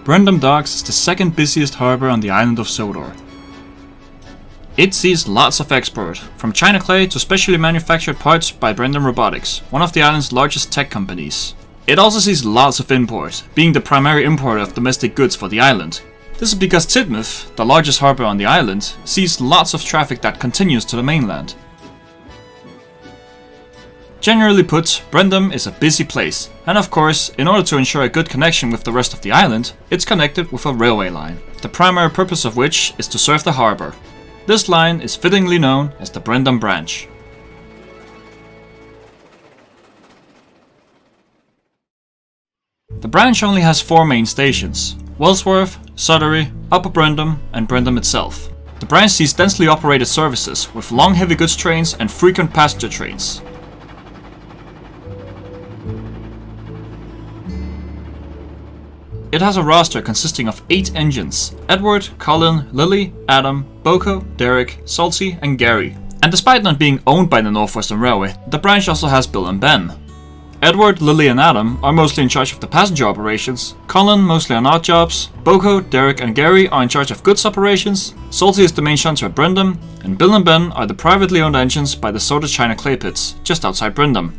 Brendam Docks is the second busiest harbor on the island of Sodor. It sees lots of export, from China clay to specially manufactured parts by Brendam Robotics, one of the island's largest tech companies. It also sees lots of import, being the primary importer of domestic goods for the island. This is because Tidmouth, the largest harbor on the island, sees lots of traffic that continues to the mainland. Generally put, Brendam is a busy place, and of course, in order to ensure a good connection with the rest of the island, it's connected with a railway line, the primary purpose of which is to serve the harbor. This line is fittingly known as the Brendam Branch. The branch only has 4 main stations: Wellsworth, Sudbury, Upper Brendam, and Brendam itself. The branch sees densely operated services with long heavy goods trains and frequent passenger trains. It has a roster consisting of 8 engines: Edward, Colin, Lily, Adam, Boko, Derek, Salty, and Gary. And despite not being owned by the Northwestern Railway, the branch also has Bill and Ben. Edward, Lily, and Adam are mostly in charge of the passenger operations, Colin mostly on odd jobs, Boko, Derek, and Gary are in charge of goods operations, Salty is the main shunter at Brendam, and Bill and Ben are the privately owned engines by the Sodor China clay pits, just outside Brendam.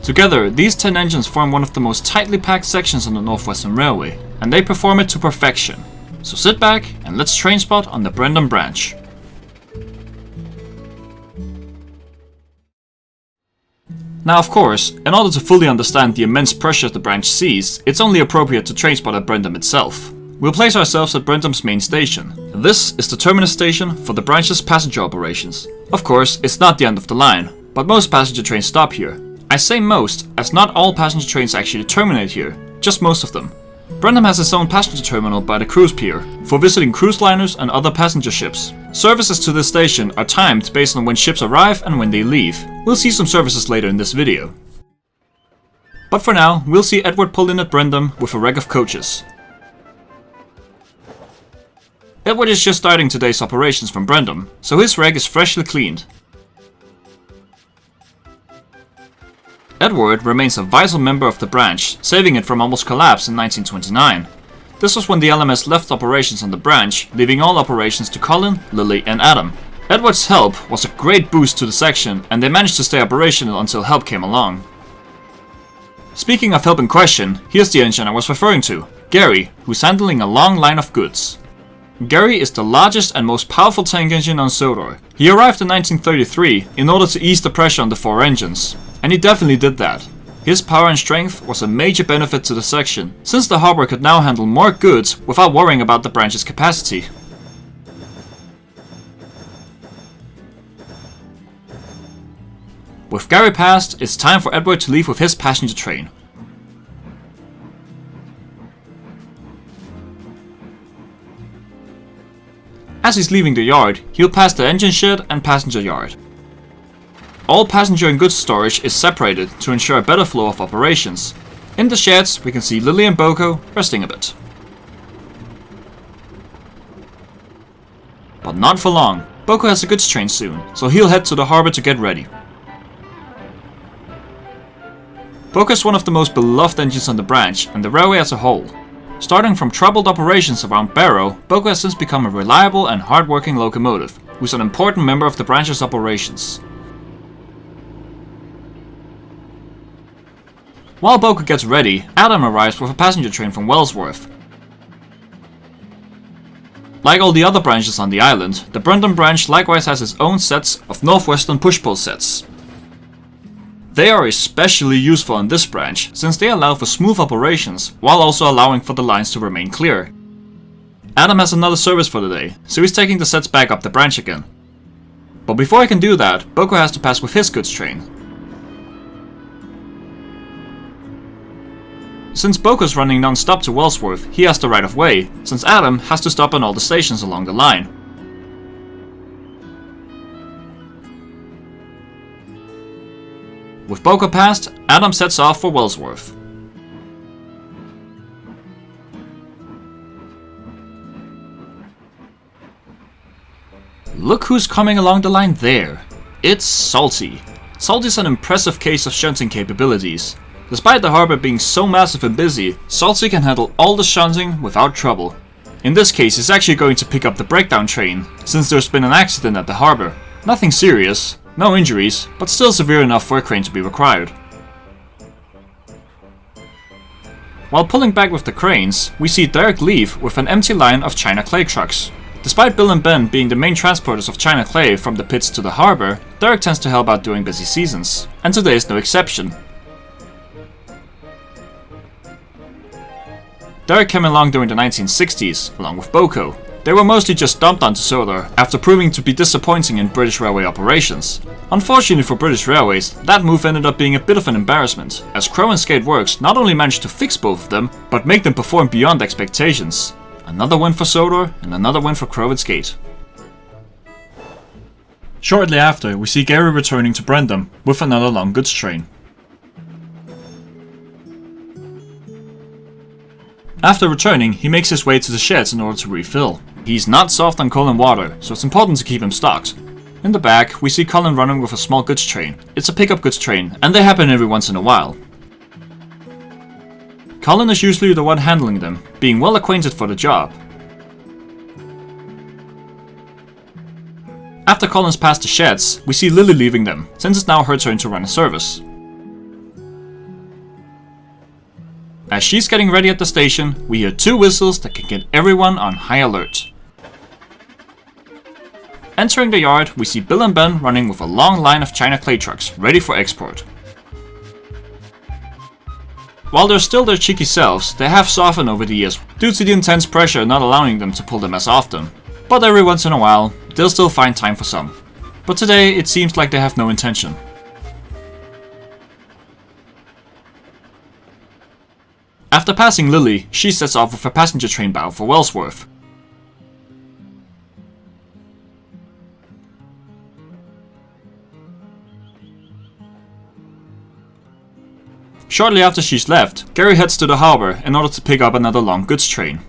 Together, these 10 engines form one of the most tightly packed sections on the Northwestern Railway, and they perform it to perfection. So sit back and let's train spot on the Brendam Branch. Now of course, in order to fully understand the immense pressure the branch sees, it's only appropriate to train spot at Brendam itself. We'll place ourselves at Brendam's main station. This is the terminus station for the branch's passenger operations. Of course, it's not the end of the line, but most passenger trains stop here. I say most, as not all passenger trains actually terminate here, just most of them. Brendam has its own passenger terminal by the cruise pier, for visiting cruise liners and other passenger ships. Services to this station are timed based on when ships arrive and when they leave. We'll see some services later in this video. But for now, we'll see Edward pull in at Brendam with a reg of coaches. Edward is just starting today's operations from Brendam, so his reg is freshly cleaned. Edward remains a vital member of the branch, saving it from almost collapse in 1929. This was when the LMS left operations on the branch, leaving all operations to Colin, Lily, and Adam. Edward's help was a great boost to the section, and they managed to stay operational until help came along. Speaking of help in question, here's the engine I was referring to, Gary, who's handling a long line of goods. Gary is the largest and most powerful tank engine on Sodor. He arrived in 1933 in order to ease the pressure on the 4 engines. And he definitely did that. His power and strength was a major benefit to the section, since the harbor could now handle more goods without worrying about the branch's capacity. With Gary passed, it's time for Edward to leave with his passenger train. As he's leaving the yard, he'll pass the engine shed and passenger yard. All passenger and goods storage is separated to ensure a better flow of operations. In the sheds, we can see Lily and Boko resting a bit. But not for long. Boko has a goods train soon, so he'll head to the harbor to get ready. Boko is one of the most beloved engines on the branch and the railway as a whole. Starting from troubled operations around Barrow, Boko has since become a reliable and hard-working locomotive, who's an important member of the branch's operations. While Boko gets ready, Adam arrives with a passenger train from Wellsworth. Like all the other branches on the island, the Brendam branch likewise has its own sets of Northwestern push-pull sets. They are especially useful in this branch, since they allow for smooth operations, while also allowing for the lines to remain clear. Adam has another service for the day, so he's taking the sets back up the branch again. But before he can do that, Boko has to pass with his goods train. Since Boko's running non-stop to Wellsworth, he has the right of way, since Adam has to stop on all the stations along the line. With Boko passed, Adam sets off for Wellsworth. Look who's coming along the line there. It's Salty. Salty's an impressive case of shunting capabilities. Despite the harbor being so massive and busy, Salty can handle all the shunting without trouble. In this case, he's actually going to pick up the breakdown train, since there's been an accident at the harbor. Nothing serious, no injuries, but still severe enough for a crane to be required. While pulling back with the cranes, we see Derek leave with an empty line of China clay trucks. Despite Bill and Ben being the main transporters of China clay from the pits to the harbor, Derek tends to help out during busy seasons, and today is no exception. Derek came along during the 1960s, along with Boko. They were mostly just dumped onto Sodor after proving to be disappointing in British railway operations. Unfortunately for British Railways, that move ended up being a bit of an embarrassment, as Crow and Skate Works not only managed to fix both of them, but make them perform beyond expectations. Another win for Sodor, and another win for Crow and Skate. Shortly after, we see Gary returning to Brendam with another long goods train. After returning, he makes his way to the sheds in order to refill. He's not soft on coal and water, so it's important to keep him stocked. In the back, we see Colin running with a small goods train. It's a pickup goods train, and they happen every once in a while. Colin is usually the one handling them, being well acquainted for the job. After Colin's passed the sheds, we see Lily leaving them, since it's now her turn to run a service. As she's getting ready at the station, we hear 2 whistles that can get everyone on high alert. Entering the yard, we see Bill and Ben running with a long line of China clay trucks, ready for export. While they're still their cheeky selves, they have softened over the years due to the intense pressure not allowing them to pull them as often. But every once in a while, they'll still find time for some. But today, it seems like they have no intention. After passing Lily, she sets off with a passenger train bound for Wellsworth. Shortly after she's left, Gary heads to the harbor in order to pick up another long goods train.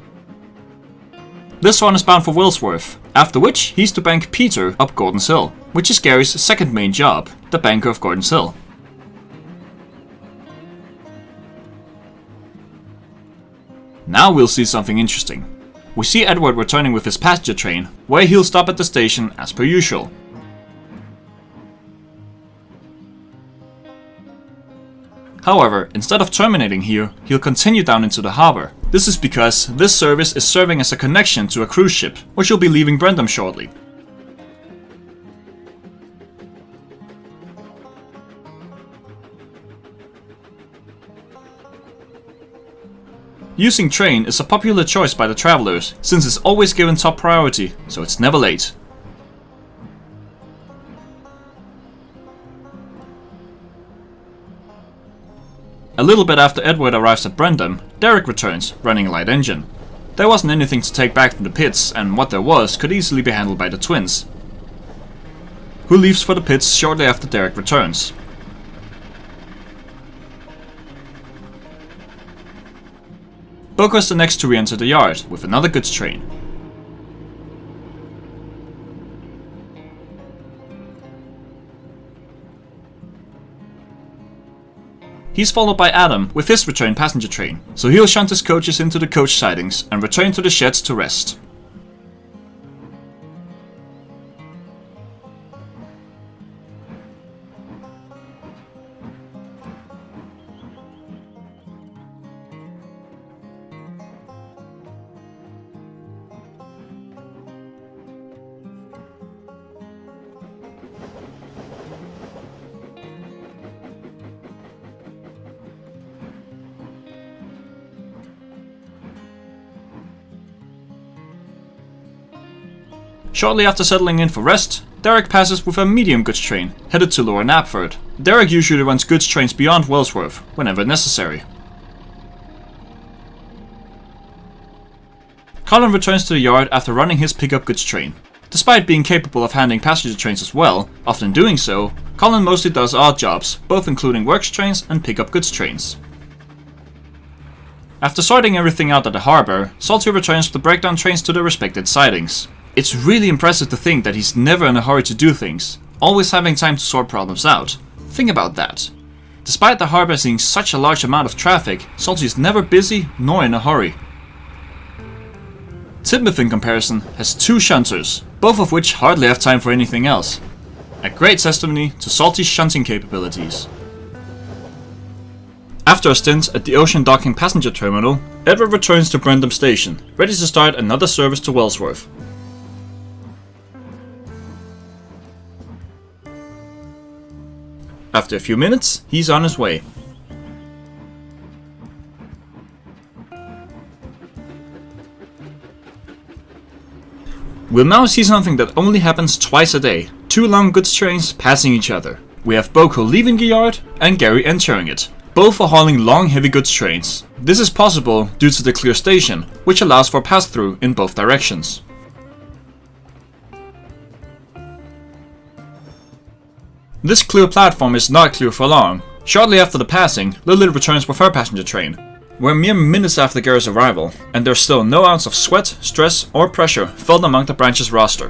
This one is bound for Wellsworth, after which he's to bank Peter up Gordon's Hill, which is Gary's second main job, the banker of Gordon's Hill. Now we'll see something interesting. We see Edward returning with his passenger train, where he'll stop at the station as per usual. However, instead of terminating here, he'll continue down into the harbor. This is because this service is serving as a connection to a cruise ship, which will be leaving Brendam shortly. Using train is a popular choice by the travelers, since it's always given top priority, so it's never late. A little bit after Edward arrives at Brendam, Derek returns, running a light engine. There wasn't anything to take back from the pits, and what there was could easily be handled by the twins, who leaves for the pits shortly after Derek returns. Boko is the next to re-enter the yard, with another goods train. He's followed by Adam with his return passenger train, so he'll shunt his coaches into the coach sidings and return to the sheds to rest. Shortly after settling in for rest, Derek passes with a medium goods train, headed to Lower Knapford. Derek usually runs goods trains beyond Wellsworth, whenever necessary. Colin returns to the yard after running his pickup goods train. Despite being capable of handling passenger trains as well, often doing so, Colin mostly does odd jobs, both including works trains and pickup goods trains. After sorting everything out at the harbour, Salty returns with the breakdown trains to their respected sidings. It's really impressive to think that he's never in a hurry to do things, always having time to sort problems out. Think about that. Despite the harbour seeing such a large amount of traffic, Salty is never busy nor in a hurry. Tidmouth, in comparison, has 2 shunters, both of which hardly have time for anything else. A great testimony to Salty's shunting capabilities. After a stint at the Ocean Docking passenger terminal, Edward returns to Brendam Station, ready to start another service to Wellsworth. After a few minutes, he's on his way. We'll now see something that only happens twice a day. 2 long goods trains passing each other. We have Boko leaving the yard and Gary entering it. Both are hauling long heavy goods trains. This is possible due to the clear station, which allows for pass-through in both directions. This clear platform is not clear for long. Shortly after the passing, Lily returns with her passenger train. We're mere minutes after Gary's arrival, and there's still no ounce of sweat, stress, or pressure felt among the branch's roster.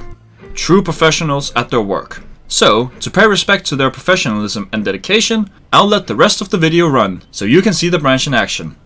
True professionals at their work. So, to pay respect to their professionalism and dedication, I'll let the rest of the video run, so you can see the branch in action.